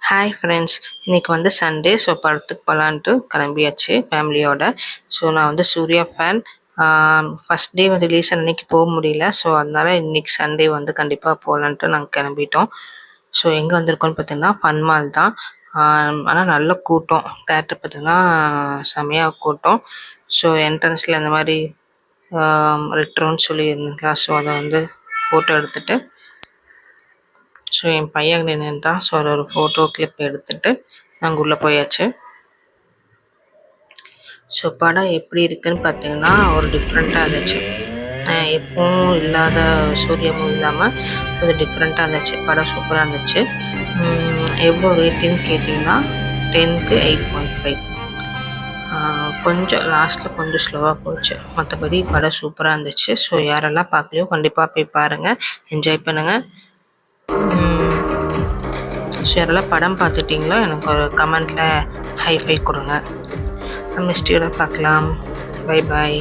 Hi friends, இன்னைக்கு வந்து Sunday. So படத்துக்கு போகலான்ட்டு கிளம்பியாச்சு ஃபேமிலியோட. ஸோ நான் வந்து Suriya fan. First day release அன்னைக்கு போக முடியல. ஸோ அதனால இன்னைக்கு சண்டே வந்து கண்டிப்பாக போகலான்ட்டு நாங்கள் கிளம்பிட்டோம். ஸோ எங்கே வந்திருக்கோம்னு பார்த்தீங்கன்னா ஃபன் மால் தான். ஆனால் நல்ல கூட்டம். தேட்டர் பார்த்தீங்கன்னா செமையாக கூட்டம். ஸோ என்ட்ரன்ஸில் இந்த மாதிரி ரெட்ரோன்னு சொல்லி இருந்துங்களா. ஸோ அதை வந்து ஃபோட்டோ எடுத்துகிட்டு ஸோ என் பையன் நின்றுட்டான். ஸோ அதை ஒரு ஃபோட்டோ கிளிப் எடுத்துகிட்டு நாங்கள் உள்ளே போயாச்சு. ஸோ படம் எப்படி இருக்குதுன்னு பார்த்தீங்கன்னா ஒரு டிஃப்ரெண்ட்டாக இருந்துச்சு. எப்பவும் இல்லாத சூர்யா மூவி இல்லாமல் கொஞ்சம் டிஃப்ரெண்ட்டாக இருந்துச்சு. படம் சூப்பராக இருந்துச்சு. எவ்வளோ ரேட்டிங்னு கேட்டிங்கன்னா 10க்கு 8.5. கொஞ்சம் லாஸ்ட்டில் கொஞ்சம் ஸ்லோவாக போச்சு. மற்றபடி படம் சூப்பராக இருந்துச்சு. ஸோ யாரெல்லாம் பார்க்கலையோ கண்டிப்பாக போய் பாருங்கள், என்ஜாய் பண்ணுங்கள். ஸோ யாரெல்லாம் படம் பார்த்துட்டிங்களோ எனக்கு ஒரு கமெண்ட்டில் ஹைஃபை கொடுங்க. நம்ம ஸ்டீயோட பார்க்கலாம். Bye bye.